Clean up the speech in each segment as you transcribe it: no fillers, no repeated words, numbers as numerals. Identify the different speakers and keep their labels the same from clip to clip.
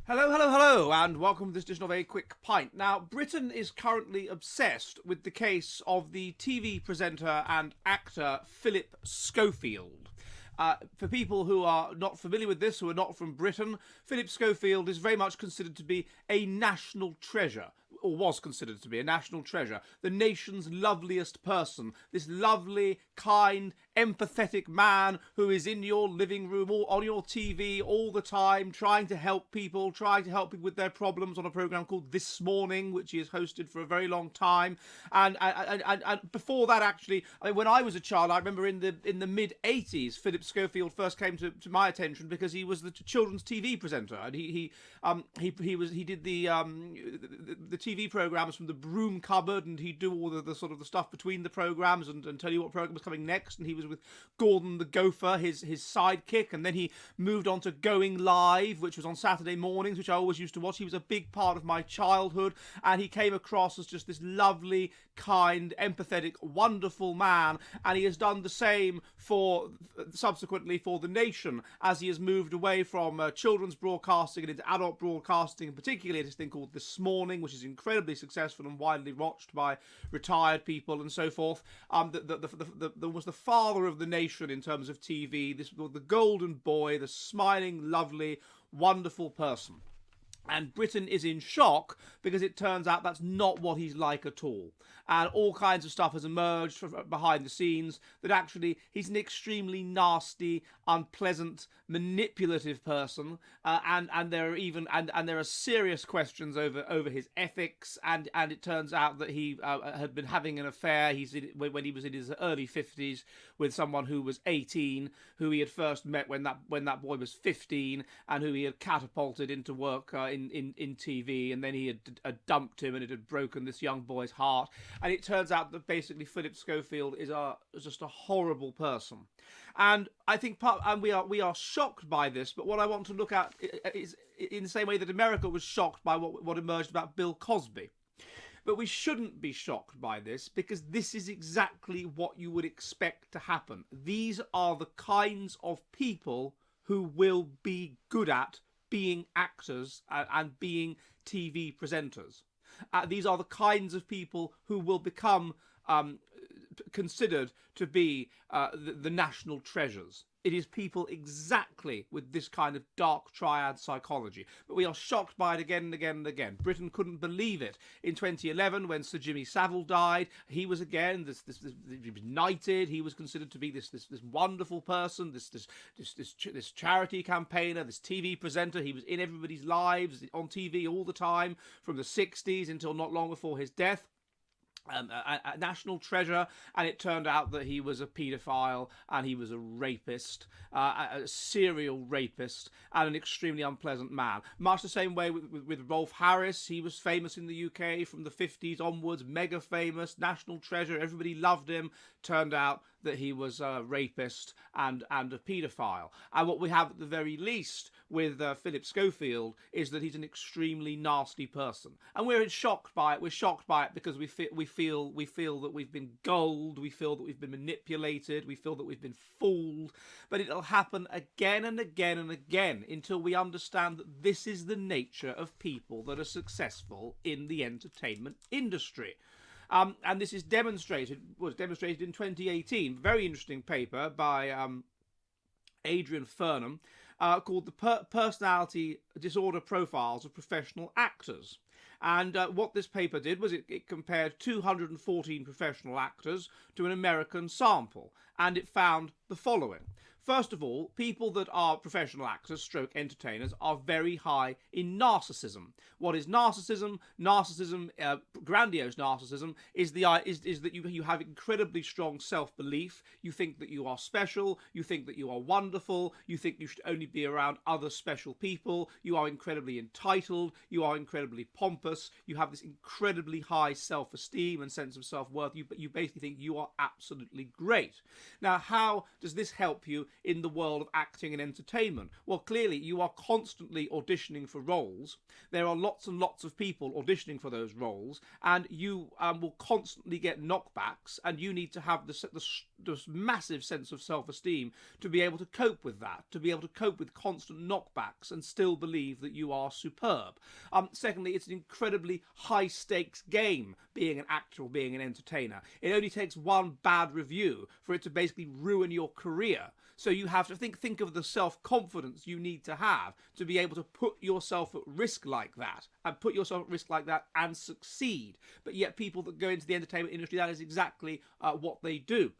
Speaker 1: Hello, hello, hello, and welcome to this edition of A Quick Pint. Now, Britain is currently obsessed with the case of the TV presenter and actor Phillip Schofield. For people who are not familiar with this, who are not from Britain, Phillip Schofield is very much considered to be a national treasure, or was considered to be a national treasure, the nation's loveliest person, this lovely, kind, empathetic man who is in your living room or on your TV all the time, trying to help people with their problems on a program called This Morning, which he has hosted for a very long time. And before that, actually, I mean, when I was a child, I remember in the mid '80s, Phillip Schofield first came to my attention because he was the children's TV presenter, and he did the TV programs from the broom cupboard, and he'd do all the sort of the stuff between the programs and tell you what program was coming next. And he was with Gordon the Gopher, his sidekick, and then he moved on to Going Live, which was on Saturday mornings, which I always used to watch. He was a big part of my childhood, and he came across as just this lovely, kind, empathetic, wonderful man, and he has done the same subsequently for the nation as he has moved away from children's broadcasting and into adult broadcasting, and particularly this thing called This Morning, which is incredibly successful and widely watched by retired people and so forth. Was the father of the nation in terms of TV, the golden boy, the smiling, lovely, wonderful person. And Britain is in shock because it turns out that's not what he's like at all. And all kinds of stuff has emerged from behind the scenes that actually he's an extremely nasty, unpleasant, manipulative person. And there are serious questions over his ethics. And it turns out that he had been having an affair. When he was in his early 50s with someone who was 18, who he had first met when that boy was 15, and who he had catapulted into work in TV, and then he had dumped him, and it had broken this young boy's heart. And it turns out that basically Phillip Schofield is just a horrible person. And I think we are shocked by this. But what I want to look at is in the same way that America was shocked by what emerged about Bill Cosby. But we shouldn't be shocked by this, because this is exactly what you would expect to happen. These are the kinds of people who will be good at being actors and being TV presenters. These are the kinds of people who will become considered to be the national treasures. It is people exactly with this kind of dark triad psychology. But we are shocked by it again and again and again. Britain couldn't believe it in 2011 when Sir Jimmy Savile died. He was again he was knighted. He was considered to be this wonderful person, this charity campaigner, this TV presenter. He was in everybody's lives on TV all the time from the 60s until not long before his death. A national treasure, and it turned out that he was a paedophile and he was a rapist, a serial rapist, and an extremely unpleasant man. Much the same way with Rolf Harris. He was famous in the UK from the 50s onwards, mega famous, national treasure, everybody loved him. Turned out that he was a rapist and a paedophile. And what we have at the very least with Phillip Schofield is that he's an extremely nasty person, and we're shocked by it. We're shocked by it because we feel that we've been gulled, we feel that we've been manipulated, we feel that we've been fooled. But it'll happen again and again and again until we understand that this is the nature of people that are successful in the entertainment industry. And this was demonstrated in 2018. Very interesting paper by Adrian Furnham called The Personality Disorder Profiles of Professional Actors. And what this paper did was it compared 214 professional actors to an American sample, and it found the following. First of all, people that are professional actors, stroke entertainers, are very high in narcissism. What is narcissism? Narcissism, grandiose narcissism, is that you have incredibly strong self-belief. You think that you are special. You think that you are wonderful. You think you should only be around other special people. You are incredibly entitled. You are incredibly pompous. You have this incredibly high self-esteem and sense of self-worth. You basically think you are absolutely great. Now, how does this help you in the world of acting and entertainment? Well, clearly you are constantly auditioning for roles. There are lots and lots of people auditioning for those roles, and you will constantly get knockbacks, and you need to have this massive sense of self-esteem to be able to cope with that, to be able to cope with constant knockbacks and still believe that you are superb. Secondly, it's an incredibly high-stakes game being an actor or being an entertainer. It only takes one bad review for it to basically ruin your career. So you have to think of the self-confidence you need to have to be able to put yourself at risk like that, and succeed. But yet people that go into the entertainment industry, that is exactly what they do.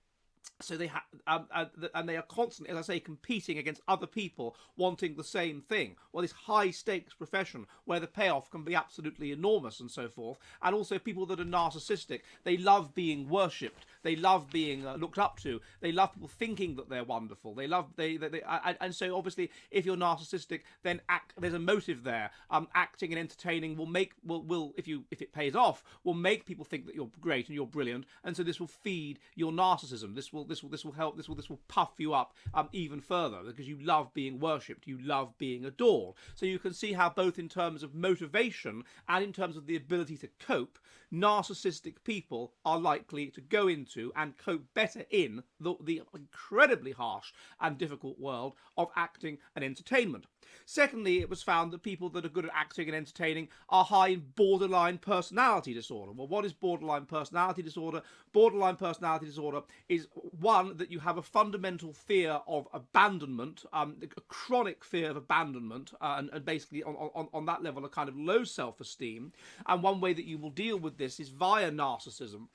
Speaker 1: So they and they are constantly, as I say, competing against other people wanting the same thing. Well, this high-stakes profession where the payoff can be absolutely enormous and so forth. And also people that are narcissistic, they love being worshipped. They love being looked up to. They love people thinking that they're wonderful. And so obviously, if you're narcissistic, then there's a motive there. Acting and entertaining will if it pays off, will make people think that you're great and you're brilliant. And so this will feed your narcissism. This will help. This will puff you up even further, because you love being worshipped. You love being adored. So you can see how both in terms of motivation and in terms of the ability to cope, narcissistic people are likely to go into and cope better in the incredibly harsh and difficult world of acting and entertainment. Secondly, it was found that people that are good at acting and entertaining are high in borderline personality disorder. Well, what is borderline personality disorder? Borderline personality disorder is one that you have a fundamental fear of abandonment, a chronic fear of abandonment, and basically on that level a kind of low self-esteem. And one way that you will deal with this is via narcissism.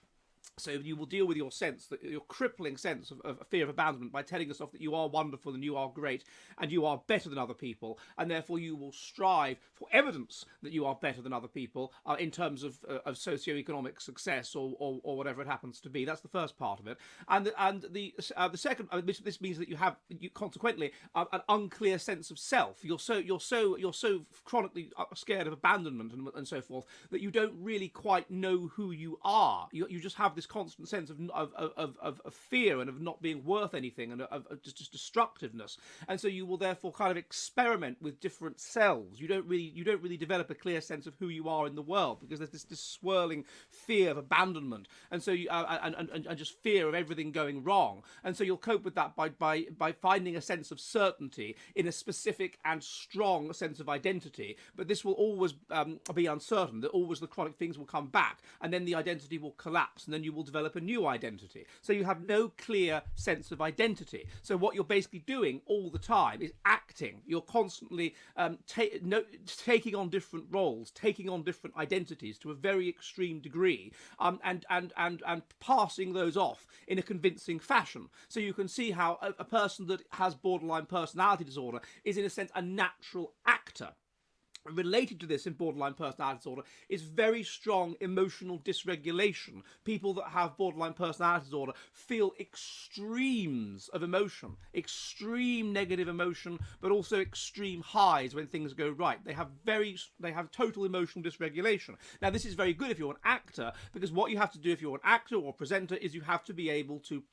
Speaker 1: So you will deal with your crippling sense of fear of abandonment by telling yourself that you are wonderful and you are great and you are better than other people, and therefore you will strive for evidence that you are better than other people in terms of socioeconomic success or whatever it happens to be. That's the first part of it, and the second. This means that you consequently an unclear sense of self. You're so chronically scared of abandonment and so forth that you don't really quite know who you are. You just have this constant sense of fear and of not being worth anything and of just destructiveness, and so you will therefore kind of experiment with different selves. You don't really develop a clear sense of who you are in the world, because there's this swirling fear of abandonment, and so you and just fear of everything going wrong, and so you'll cope with that by finding a sense of certainty in a specific and strong sense of identity. But this will always be uncertain. That always the chronic things will come back, and then the identity will collapse, and then you will develop a new identity. So you have no clear sense of identity. So what you're basically doing all the time is acting. You're constantly taking on different roles, taking on different identities to a very extreme degree, and passing those off in a convincing fashion. So you can see how a person that has borderline personality disorder is, in a sense, a natural actor. Related to this in borderline personality disorder is very strong emotional dysregulation. People that have borderline personality disorder feel extremes of emotion, extreme negative emotion, but also extreme highs when things go right. They have total emotional dysregulation. Now, this is very good if you're an actor, because what you have to do if you're an actor or presenter is you have to be able to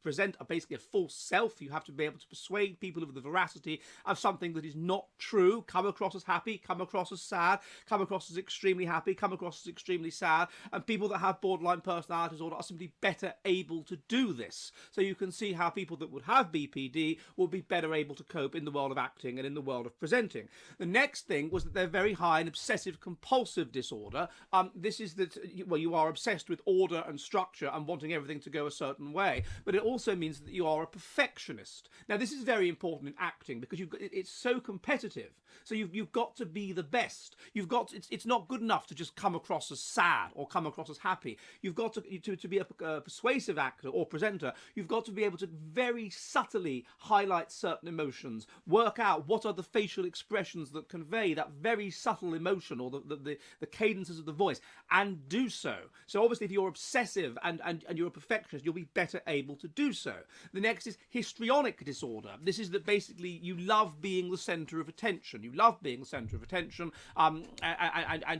Speaker 1: present basically a false self. You have to be able to persuade people of the veracity of something that is not true, come across as happy, come across as sad, come across as extremely happy, come across as extremely sad, and people that have borderline personality disorder are simply better able to do this. So you can see how people that would have BPD will be better able to cope in the world of acting and in the world of presenting. The next thing was that they're very high in obsessive compulsive disorder. This is that, well, you are obsessed with order and structure and wanting everything to go a certain way, but it also means that you are a perfectionist. Now, this is very important in acting because it's so competitive. So you've got to be the best. It's not good enough to just come across as sad or come across as happy. You've got to be a persuasive actor or presenter. You've got to be able to very subtly highlight certain emotions, work out what are the facial expressions that convey that very subtle emotion or the cadences of the voice, and do so. So obviously, if you're obsessive and you're a perfectionist, you'll be better able to do so. The next is histrionic disorder. This is that basically you love being the centre of attention. You love being the centre of attention, and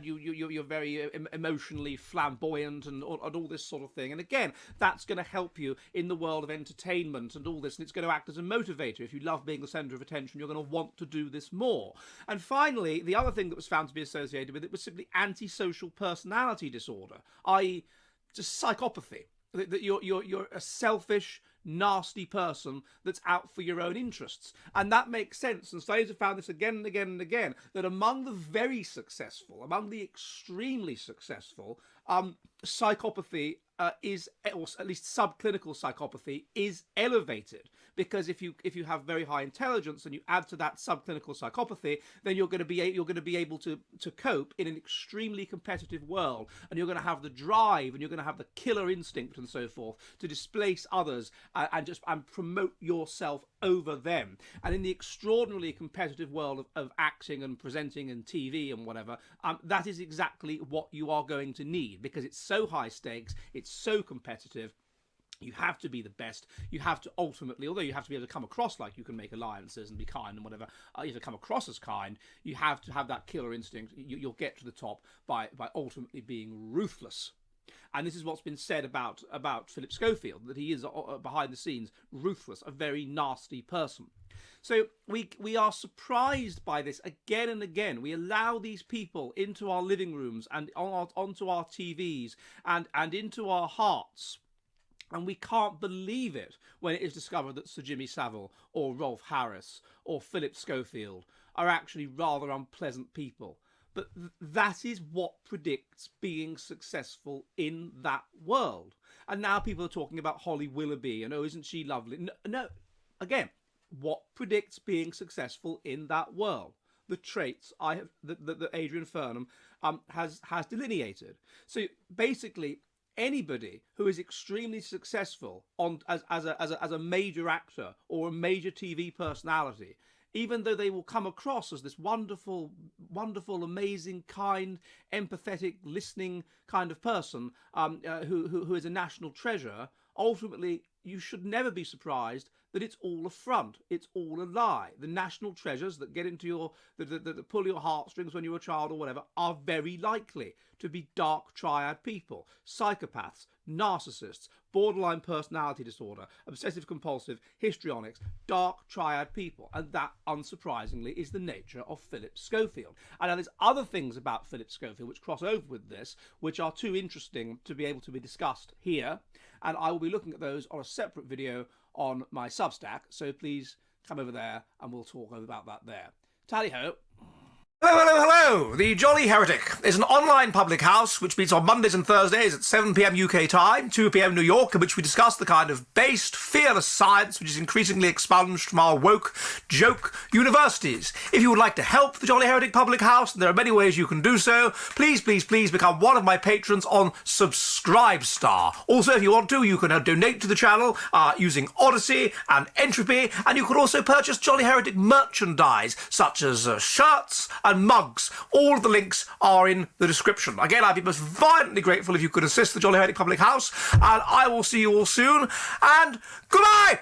Speaker 1: you're very emotionally flamboyant and all this sort of thing. And again, that's going to help you in the world of entertainment and all this, and it's going to act as a motivator. If you love being the centre of attention, you're going to want to do this more. And finally, the other thing that was found to be associated with it was simply antisocial personality disorder, i.e. just psychopathy. That you're a selfish, nasty person that's out for your own interests. And that makes sense. And studies have found this again and again and again, that among the very successful, among the extremely successful, psychopathy is, or at least subclinical psychopathy, is elevated. Because if you have very high intelligence and you add to that subclinical psychopathy, then you're going to be able to cope in an extremely competitive world, and you're going to have the drive and you're going to have the killer instinct and so forth to displace others and promote yourself over them. And in the extraordinarily competitive world of acting and presenting and TV and whatever, that is exactly what you are going to need, because it's so high stakes, it's so competitive. You have to be the best. You have to ultimately, although you have to be able to come across like you can make alliances and be kind and whatever, you have to come across as kind, you have to have that killer instinct. You'll get to the top by ultimately being ruthless. And this is what's been said about Phillip Schofield, that he is behind the scenes ruthless, a very nasty person. So we are surprised by this again and again. We allow these people into our living rooms and onto our TVs and into our hearts. And we can't believe it when it is discovered that Sir Jimmy Savile or Rolf Harris or Phillip Schofield are actually rather unpleasant people. But that is what predicts being successful in that world. And now people are talking about Holly Willoughby and, oh, isn't she lovely? No. Again, what predicts being successful in that world? The traits that Adrian Furnham has delineated. So basically, anybody who is extremely successful as a major actor or a major TV personality, even though they will come across as this wonderful, amazing, kind, empathetic, listening kind of person who is a national treasure, ultimately you should never be surprised that it's all a front, it's all a lie. The national treasures that get into that pull your heartstrings when you're a child or whatever are very likely to be dark triad people, psychopaths, narcissists, borderline personality disorder, obsessive compulsive, histrionics, dark triad people. And that, unsurprisingly, is the nature of Phillip Schofield. And now there's other things about Phillip Schofield which cross over with this, which are too interesting to be able to be discussed here. And I will be looking at those on a separate video on my Substack, so please come over there and we'll talk about that there. Tally-ho. Hello, hello, hello! The Jolly Heretic is an online public house which meets on Mondays and Thursdays at 7 p.m. UK time, 2 p.m. New York, in which we discuss the kind of based, fearless science which is increasingly expunged from our woke, joke universities. If you would like to help the Jolly Heretic public house, and there are many ways you can do so, please become one of my patrons on Subscribestar. Also, if you want to, you can donate to the channel using Odysee and Entropy, and you can also purchase Jolly Heretic merchandise, such as shirts and mugs. All of the links are in the description. Again, I'd be most violently grateful if you could assist the Jolly Heretic Public House, and I will see you all soon, and goodbye!